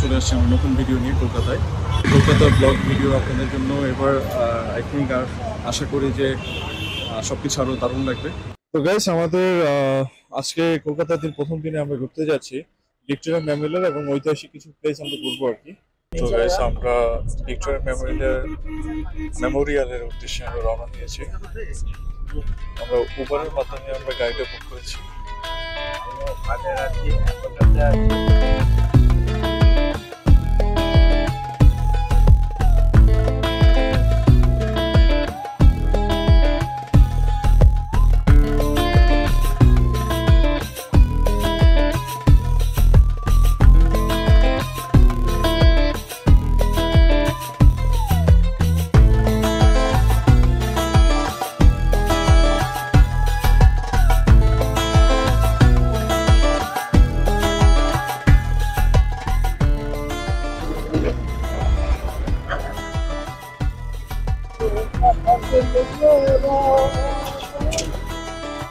চলে আসছি আমার নতুন ভিডিও নিয়ে কলকাতায়। কলকাতা ব্লগ ভিডিও আপনাদের জন্য এবার আই থিঙ্ক আশা করি যে সব কিছু আরও দারুণ লাগবে। তো গাইস, আমাদের আজকে কলকাতার প্রথম দিনে আমরা ঘুরতে যাচ্ছি ভিক্টোরিয়া মেমোরিয়াল এবং ঐতিহাসিক কিছু প্লেস আমরা ঘুরবো আর কি। তো গাইস, আমরা ভিক্টোরিয়া মেমোরিয়ালের উদ্দেশ্যে আমরা রওনা দিয়েছি। আমরা উবারের মাধ্যমে আমরা গাড়িটা বুক করেছি।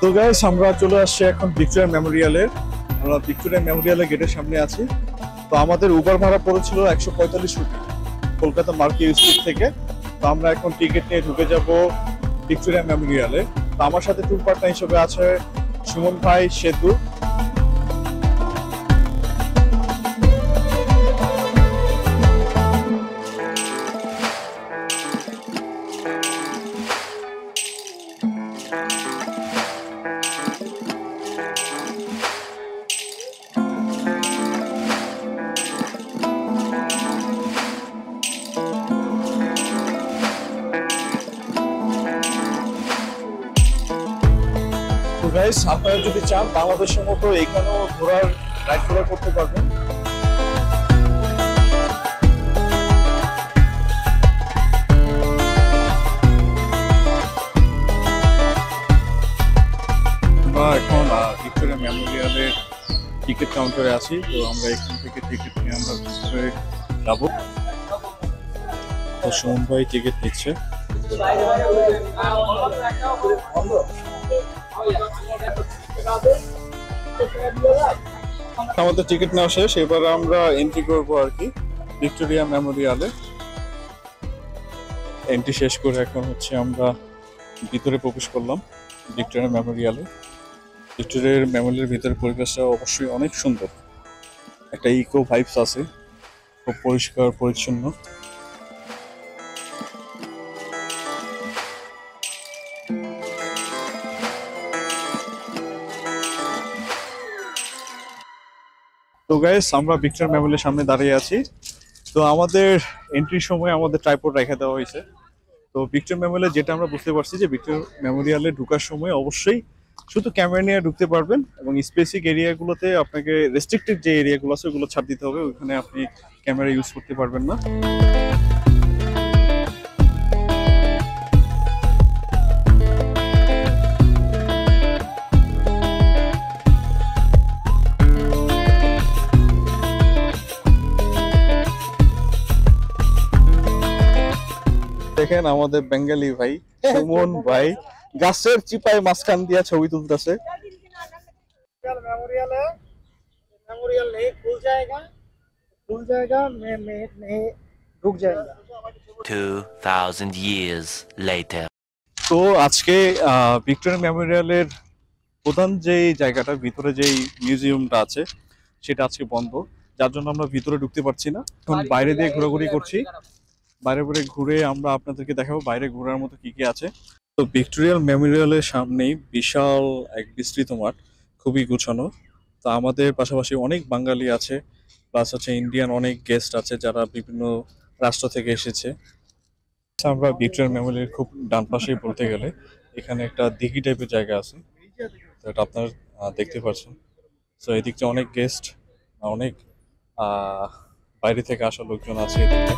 তো গাইস, আমরা চলে আসছি এখন ভিক্টোরিয়া মেমোরিয়ালের। আমরা ভিক্টোরিয়া মেমোরিয়ালের গেটের সামনে আছি। তো আমাদের উবার ভাড়া পড়েছিল 145 রুপি কলকাতা মার্কেট স্ট্রিট থেকে। তো আমরা এখন টিকিট নিয়ে ঢুকে যাব ভিক্টোরিয়া মেমোরিয়ালে। তো আমার সাথে ট্যুর পার্টনার হিসেবে আছে সুমন ভাই, সেতু। গাইস, আপনারা যদি চান বাংলাদেশের মতো এখানেও ঘোরার রাইড করতে পারবেন। আমরা এখন ভিক্টোরিয়া মেমোরিয়ালের টিকিট কাউন্টারে আছি। তো আমরা এখান থেকে টিকিট নিয়ে আমরা ভিতরে যাব। তো সুমন ভাই টিকিট নিচ্ছে। আমাদের টিকিট নেওয়া শেষ, এবার আমরা এন্ট্রি করবো আর কি ভিক্টোরিয়া মেমোরিয়ালে। এন্ট্রি শেষ করে এখন হচ্ছে আমরা ভিতরে প্রবেশ করলাম ভিক্টোরিয়া মেমোরিয়ালে। ভিক্টোরিয়ার মেমোরিয়ালের ভিতরে পরিবেশটা অবশ্যই অনেক সুন্দর, একটা ইকো ভাইবস আছে, খুব পরিষ্কার পরিচ্ছন্ন। তো গাইস, আমরা ভিক্টোরিয়া মেমোরিয়ালের সামনে দাঁড়িয়ে আছি। তো আমাদের এন্ট্রির সময় আমাদের ট্রাইপড রেখে দেওয়া হয়েছে। তো ভিক্টোরিয়া মেমোরিয়ালে যেটা আমরা বুঝতে পারছি যে ভিক্টোরিয়া মেমোরিয়ালে ঢোকার সময় অবশ্যই শুধু ক্যামেরা নিয়ে ঢুকতে পারবেন এবং স্পেসিফিক এরিয়াগুলোতে আপনাকে রেস্ট্রিক্টেড যে এরিয়াগুলো আছে ওগুলো ছাড় দিতে হবে, ওইখানে আপনি ক্যামেরা ইউজ করতে পারবেন না। দেখেন আমাদের বেঙ্গালি ভাই সুমন ভাই গাছের চিপায় মাঝখান দিয়া ছবি তুলতেছে। मेमोरियल नहीं खुल जाएगा मैं नहीं रुक जाएगा। 2000 years later. তো আজকে ভিক্টোরিয়া মেমোরিয়ালের প্রধান যে জায়গাটা, ভিতরে যেই মিউজিয়ামটা আছে সেটা আজকে বন্ধ, যার জন্য আমরা ভিতরে ঢুকতে পারছি না। এখন বাইরে দিয়ে ঘোরাঘুরি করছি। বাইরে বাইরে ঘুরে আমরা আপনাদেরকে দেখাবো বাইরে ঘোরার মতো কি কি আছে। তো ভিক্টোরিয়া মেমোরিয়ালের সামনেই বিশাল এক বিস্তৃত মাঠ, খুবই গুছানো। তো আমাদের পাশাপাশি অনেক বাঙালি আছে, প্লাস হচ্ছে ইন্ডিয়ান অনেক গেস্ট আছে যারা বিভিন্ন রাষ্ট্র থেকে এসেছে। আমরা ভিক্টোরিয়া মেমোরিয়ালের খুব ডান পাশেই বলতে গেলে এখানে একটা দিঘি টাইপের জায়গা আছে, তো এটা আপনারা দেখতে পাচ্ছেন। তো এদিকটা অনেক গেস্ট, অনেক বাইরে থেকে আসা লোকজন আছে এদিকে।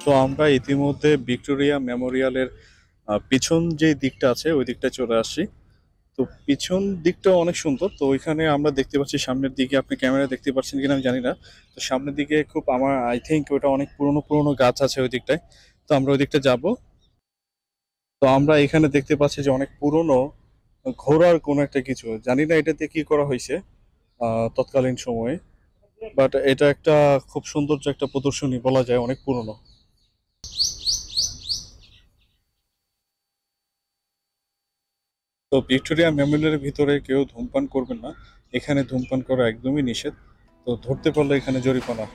তো আমরা ইতিমধ্যে ভিক্টোরিয়া মেমোরিয়ালের পিছন যে দিকটা আছে ওই দিকটা চলে আসছি। তো পিছন দিকটা অনেক সুন্দর। তো ওইখানে আমরা দেখতে পাচ্ছি সামনের দিকে, আপনি ক্যামেরা দেখতে পাচ্ছেন কিনা আমি জানি না। তো সামনের দিকে খুব আমার আই থিঙ্ক ওটা অনেক পুরনো পুরনো গাছ আছে ওই দিকটায়। তো আমরা ওই দিকটা যাব। তো আমরা এখানে দেখতে পাচ্ছি যে অনেক পুরনো ঘোড়ার কোনো একটা কিছু, জানি না এটাতে কি করা হয়েছে তৎকালীন সময়ে, বাট এটা একটা খুব সৌন্দর্য একটা প্রদর্শনী বলা যায়, অনেক পুরনো। তো ভিক্টোরিয়া মেমোরিয়ালের ভিতরে কেউ ধূমপান করবেন না, এখানে ধূমপান করা একদমই নিষেধ। তো ধরতে পারলে এখানে জরিমানা।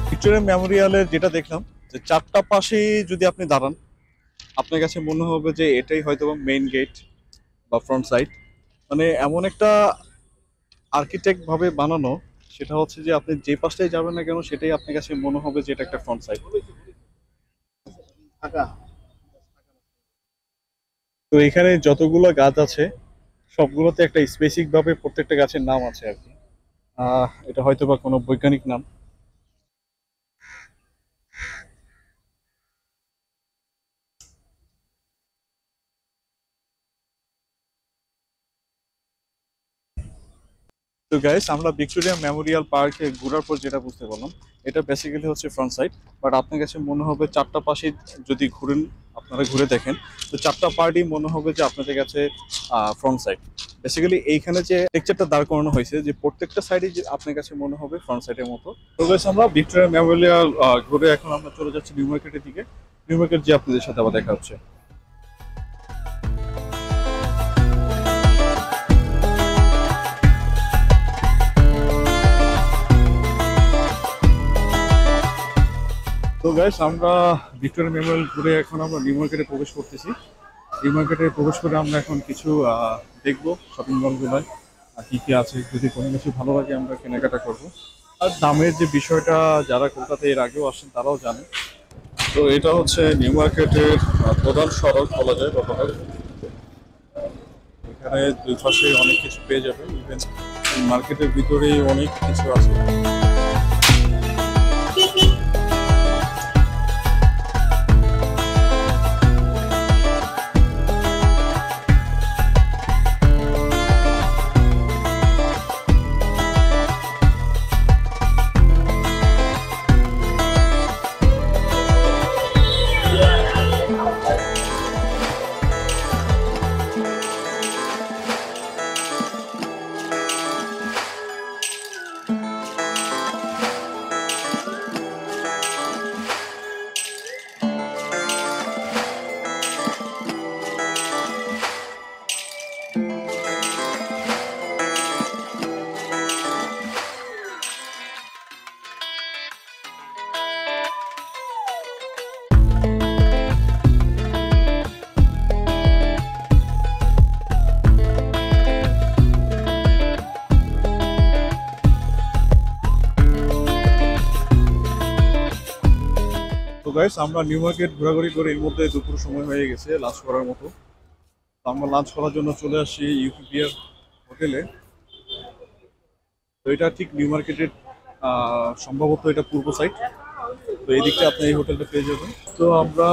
ভিক্টোরিয়া মেমোরিয়ালের যেটা দেখলাম যে চারটা পাশে যদি আপনি দাঁড়ান, আপনার কাছে মনে হবে যে এটাই হয়তো মেইন গেট বা ফ্রন্ট সাইড। মানে এমন একটা আর্কিটেক্ট ভাবে বানানো, সেটা হচ্ছে যে আপনি যে পাশটাই যাবেন না কেন সেটাই আপনার কাছে মনে হবে যে এটা একটা ফ্রন্ট সাইড। থাকা তো এখানে যতগুলো গাছ আছে সবগুলোতে একটা স্পেসিফিক ভাবে প্রত্যেকটা গাছের নাম আছে আর কি। এটা হয়তো বা কোনো বৈজ্ঞানিক নাম। তো গাইস, আমরা ভিক্টোরিয়া মেমোরিয়াল পার্কে ঘোরার পর যেটা বুঝতে পারলাম, এটা বেসিক্যালি হচ্ছে ফ্রন্ট সাইড। বাট আপনার কাছে মনে হবে চারটা পাশে যদি ঘুরেন, আপনারা ঘুরে দেখেন, তো চারটা পার্টই মনে হবে যে আপনাদের কাছে ফ্রন্ট সাইড। বেসিক্যালি এইখানে যে টেক্সচারটা দাঁড় করানো হয়েছে যে প্রত্যেকটা সাইডে যে আপনার কাছে মনে হবে ফ্রন্ট সাইডের মতো। তো গাইস, আমরা ভিক্টোরিয়া মেমোরিয়াল ঘুরে এখন আমরা চলে যাচ্ছি নিউ মার্কেটের দিকে। নিউ মার্কেট যে আপনাদের সাথে আবার দেখা হচ্ছে। তো গাইস, আমরা ভিক্টোরিয়া মেমোরিয়াল ঘুরে এখন আমরা নিউ মার্কেটে প্রবেশ করতেছি। নিউ মার্কেটে প্রবেশ করে আমরা এখন কিছু দেখবো শপিং মলগুলোয় কি কি আছে, যদি কোনো কিছু ভালো লাগে আমরা কেনাকাটা করব। আর দামের যে বিষয়টা যারা কলকাতায় এর আগেও আসেন তারাও জানে। তো এটা হচ্ছে নিউ মার্কেটের প্রধান সড়ক বলা যায় ব্যাপারটা। এখানে দুই পাশে অনেক কিছু পেয়ে যাবেন, ইভেন মার্কেটের ভিতরেই অনেক কিছু আছে। তো গাইস, আমরা নিউ মার্কেট ঘোরাঘুরি করে এর মধ্যে দুপুর সময় হয়ে গেছে লাঞ্চ করার মতো। তো আমরা লাঞ্চ করার জন্য চলে আসি ইউপিপিআর হোটেলে। তো এটা ঠিক নিউ মার্কেটের সম্ভবত এটা পূর্ব সাইড। তো এই দিকটা আপনি এই হোটেলটা পেয়ে যাবেন। তো আমরা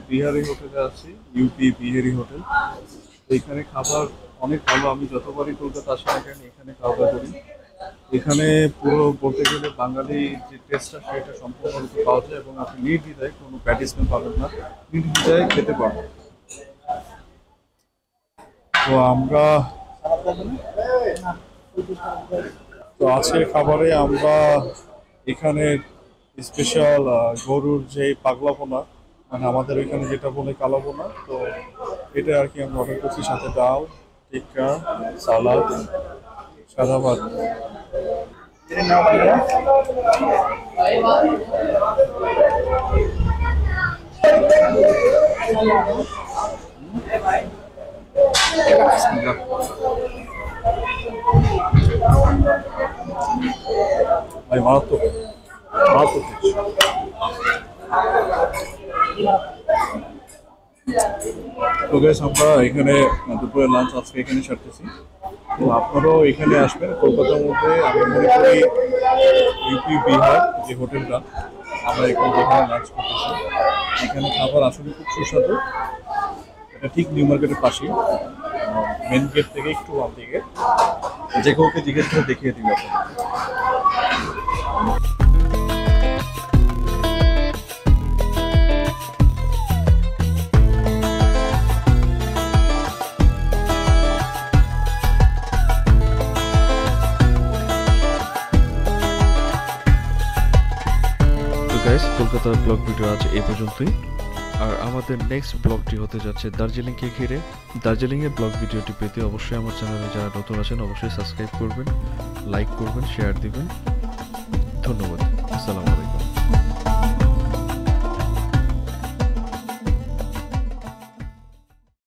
বিহারি হোটেলে আছি, ইউপি বিহারি হোটেল। তো এখানে খাবার অনেক ভালো, আমি যতবারই কলকাতা আসি না কেন এখানে খাওয়া দাওয়া করি। এখানে পুরো বলতে গেলে বাঙালি যে টেস্টটা সেটা সম্পূর্ণরূপে পাওয়া যায়, এবং আপনি নির্দ্বিধায় কোনো প্যাটিসমেন্ট পাবেন না, নির্দ্বিধায় খেতে পারবেন। তো আমরা তো আজকের খাবারে আমরা এখানে স্পেশাল গরুর যে পাগলা পোনা, মানে আমাদের ওইখানে যেটা বলে কালো পোনা, তো এটা আর কি আমরা অর্ডার করছি, সাথে ডাল, টিক্কা, সালাদ, সাদা ভাত। ভাই মারাত্মক মারাত্মক। তো গাইস আমরা এখানে দুপুরে লাঞ্চ আজকে এখানে সারতেছি। তো আপনারাও এখানে আসবেন কলকাতার মধ্যে। আমি মনে করি ইউপি বিহার যে হোটেলটা, আমরা এখানে লাঞ্চ করতেছি। এখানে খাবার আসলে খুব সুস্বাদু। এটা ঠিক নিউ মার্কেটের পাশেই, মেন গেট থেকে একটু বাম দিকে। যে কাউকে জিজ্ঞেস করে দেখিয়ে দিবে আপনাকে। গাইস, কলকাতার ব্লগ ভিডিও আজ এই পর্যন্তই। আর আমাদের নেক্সট ব্লগটি হতে যাচ্ছে দার্জিলিংকে ঘিরে। দার্জিলিংয়ের ব্লগ ভিডিওটি পেতে অবশ্যই আমার চ্যানেলে যারা নতুন আছেন অবশ্যই সাবস্ক্রাইব করবেন, লাইক করবেন, শেয়ার দিবেন। ধন্যবাদ। আসসালামু আলাইকুম।